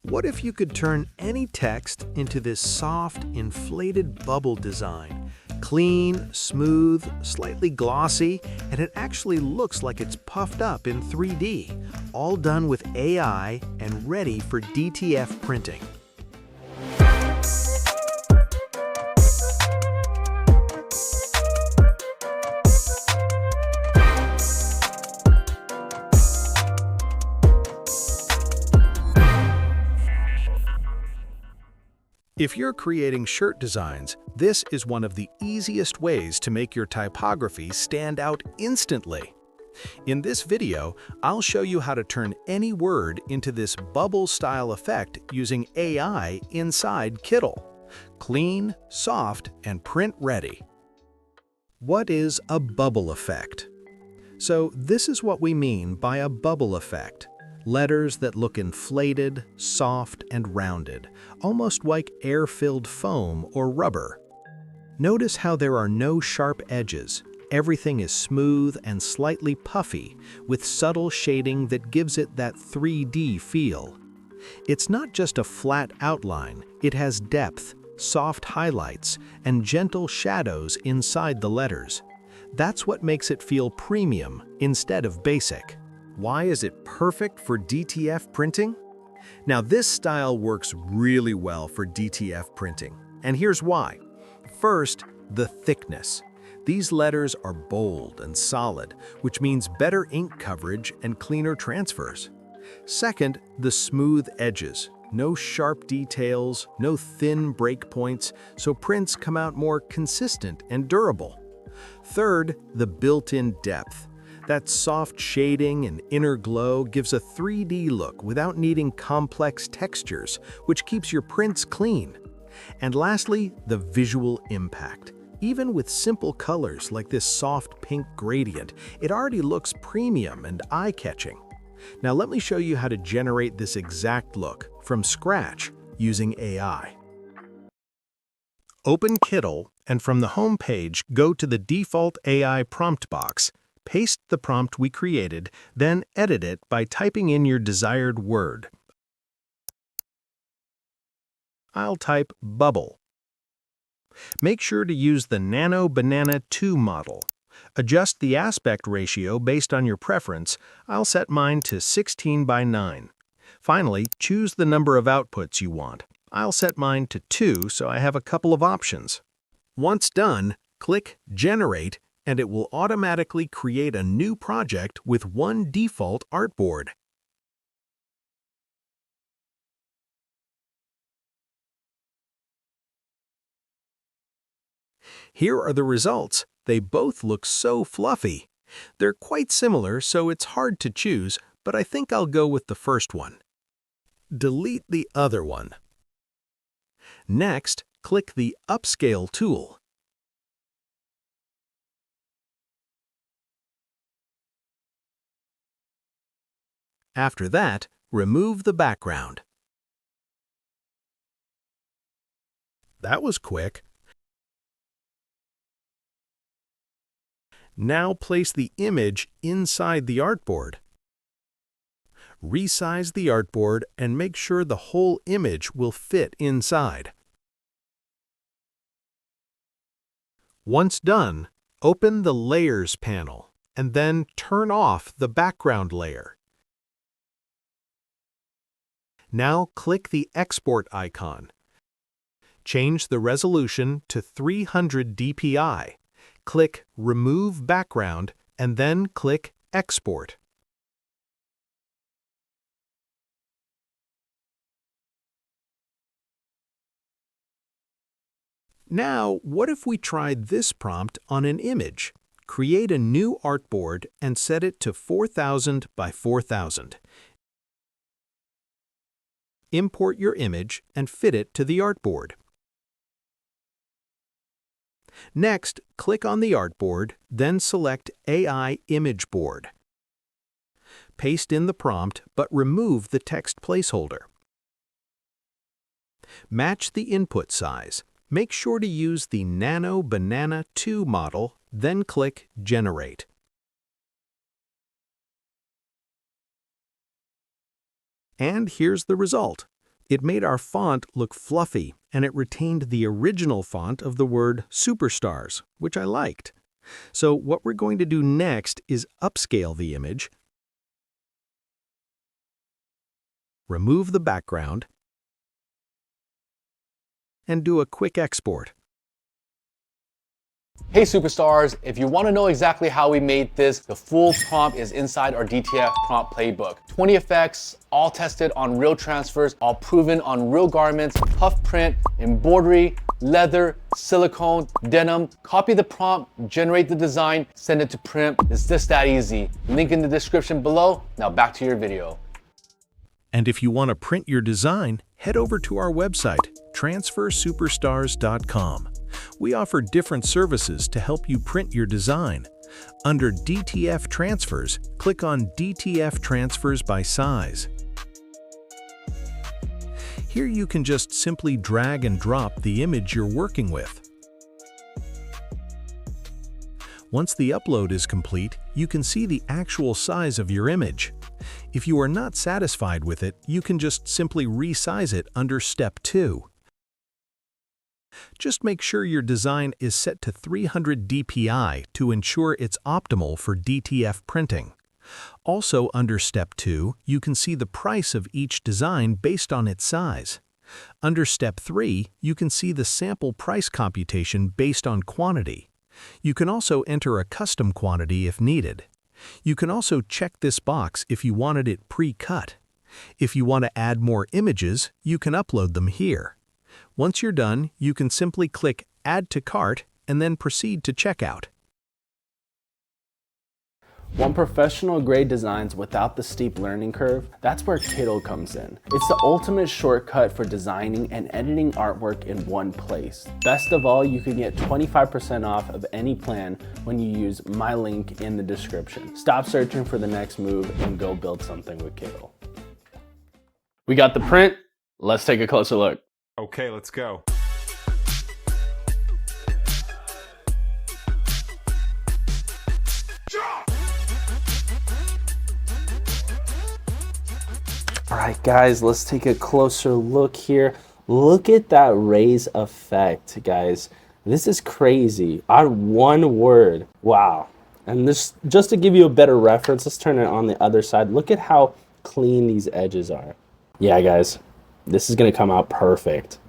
What if you could turn any text into this soft, inflated bubble design? Clean, smooth, slightly glossy, and it actually looks like it's puffed up in 3D, all done with AI and ready for DTF printing. If you're creating shirt designs, this is one of the easiest ways to make your typography stand out instantly. In this video, I'll show you how to turn any word into this bubble-style effect using AI inside Kittl. Clean, soft, and print-ready. What is a bubble effect? So this is what we mean by a bubble effect. Letters that look inflated, soft, and rounded, almost like air-filled foam or rubber. Notice how there are no sharp edges. Everything is smooth and slightly puffy, with subtle shading that gives it that 3D feel. It's not just a flat outline, it has depth, soft highlights, and gentle shadows inside the letters. That's what makes it feel premium instead of basic. Why is it perfect for DTF printing? Now, this style works really well for DTF printing, and here's why. First, the thickness. These letters are bold and solid, which means better ink coverage and cleaner transfers. Second, the smooth edges. No sharp details, no thin breakpoints, so prints come out more consistent and durable. Third, the built-in depth. That soft shading and inner glow gives a 3D look without needing complex textures, which keeps your prints clean. And lastly, the visual impact. Even with simple colors like this soft pink gradient, it already looks premium and eye-catching. Now let me show you how to generate this exact look from scratch using AI. Open Kittl, and from the home page, go to the default AI prompt box. Paste the prompt we created, then edit it by typing in your desired word. I'll type bubble. Make sure to use the Nano Banana 2 model. Adjust the aspect ratio based on your preference. I'll set mine to 16:9. Finally, choose the number of outputs you want. I'll set mine to 2 so I have a couple of options. Once done, click Generate, and it will automatically create a new project with one default artboard. Here are the results. They both look so fluffy. They're quite similar, so it's hard to choose, but I think I'll go with the first one. Delete the other one. Next, click the Upscale tool. After that, remove the background. That was quick. Now place the image inside the artboard. Resize the artboard and make sure the whole image will fit inside. Once done, open the Layers panel and then turn off the background layer. Now click the Export icon. Change the resolution to 300 dpi. Click Remove Background and then click Export. Now, what if we tried this prompt on an image? Create a new artboard and set it to 4000 by 4000. Import your image and fit it to the artboard. Next, click on the artboard, then select AI Image Board. Paste in the prompt, but remove the text placeholder. Match the input size. Make sure to use the Nano Banana 2 model, then click Generate. And here's the result. It made our font look fluffy, and it retained the original font of the word superstars, which I liked. So what we're going to do next is upscale the image, remove the background, and do a quick export. Hey superstars, if you want to know exactly how we made this, the full prompt is inside our DTF Prompt Playbook. 20 effects, all tested on real transfers, all proven on real garments, puff print, embroidery, leather, silicone, denim. Copy the prompt, generate the design, send it to print. It's just that easy. Link in the description below. Now back to your video. And if you want to print your design, head over to our website, transfersuperstars.com. We offer different services to help you print your design. Under DTF Transfers, click on DTF Transfers by Size. Here you can just simply drag and drop the image you're working with. Once the upload is complete, you can see the actual size of your image. If you are not satisfied with it, you can just simply resize it under Step 2. Just make sure your design is set to 300 dpi to ensure it's optimal for DTF printing. Also under Step 2, you can see the price of each design based on its size. Under Step 3, you can see the sample price computation based on quantity. You can also enter a custom quantity if needed. You can also check this box if you wanted it pre-cut. If you want to add more images, you can upload them here. Once you're done, you can simply click Add to Cart and then proceed to checkout. Want professional grade designs without the steep learning curve? That's where Kittl comes in. It's the ultimate shortcut for designing and editing artwork in one place. Best of all, you can get 25% off of any plan when you use my link in the description. Stop searching for the next move and go build something with Kittl. We got the print. Let's take a closer look. Okay, let's go. All right, guys, let's take a closer look here. Look at that raise effect, guys. This is crazy. On one word, wow. And this, just to give you a better reference, let's turn it on the other side. Look at how clean these edges are. Yeah, guys, this is gonna come out perfect.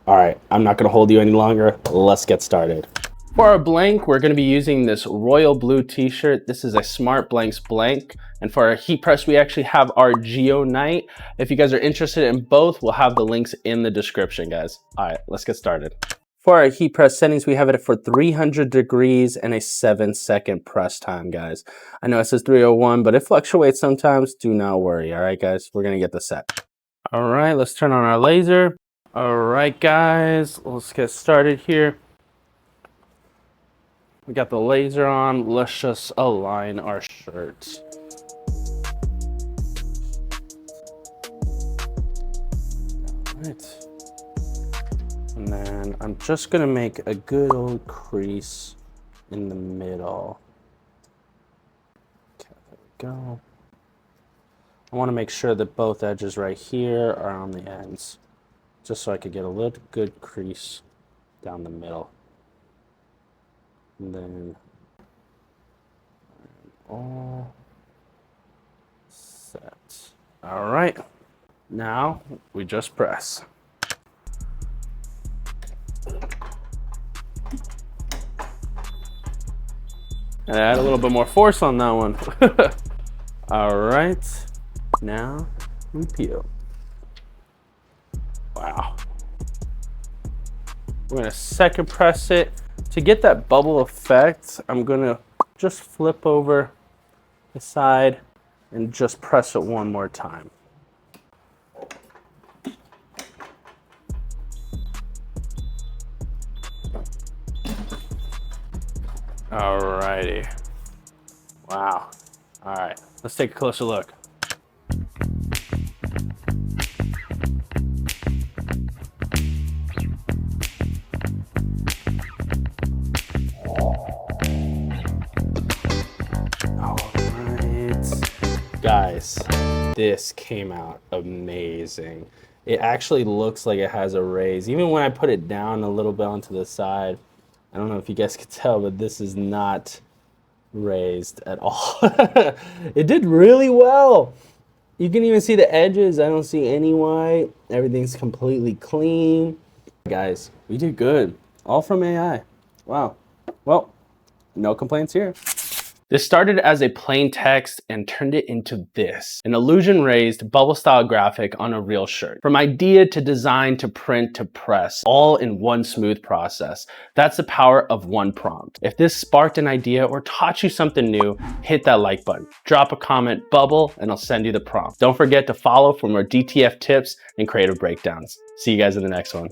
All right, I'm not gonna hold you any longer. Let's get started. For our blank, we're gonna be using this royal blue t-shirt. This is a Smart Blanks blank. And for our heat press, we actually have our Geo Night. If you guys are interested in both, we'll have the links in the description, guys. All right, let's get started. For our heat press settings, we have it for 300 degrees and a 7-second press time, guys. I know it says 301, but it fluctuates sometimes. Do not worry, all right, guys? We're gonna get the set. All right, let's turn on our laser. All right, guys, let's get started here. We got the laser on. Let's just align our shirts. All right. And then I'm just gonna make a good old crease in the middle. Okay, there we go. I wanna make sure that both edges right here are on the ends, just so I could get a little good crease down the middle. And then all set. All right, now we just press. And add a little bit more force on that one. All right, now we peel. Wow. We're gonna second press it. To get that bubble effect, I'm gonna just flip over the side and just press it one more time. Alrighty. Wow. All right, let's take a closer look. Guys, this came out amazing. it actually looks like it has a raise. Even when I put it down a little bit onto the side, I don't know if you guys could tell, but this is not raised at all. It did really well. You can even see the edges. I don't see any white. Everything's completely clean. Guys, we did good. All from AI. Wow. Well, no complaints here. This started as a plain text and turned it into this, an illusion raised bubble style graphic on a real shirt. From idea to design to print to press, all in one smooth process. That's the power of one prompt. If this sparked an idea or taught you something new, hit that like button. Drop a comment, bubble, and I'll send you the prompt. Don't forget to follow for more DTF tips and creative breakdowns. See you guys in the next one.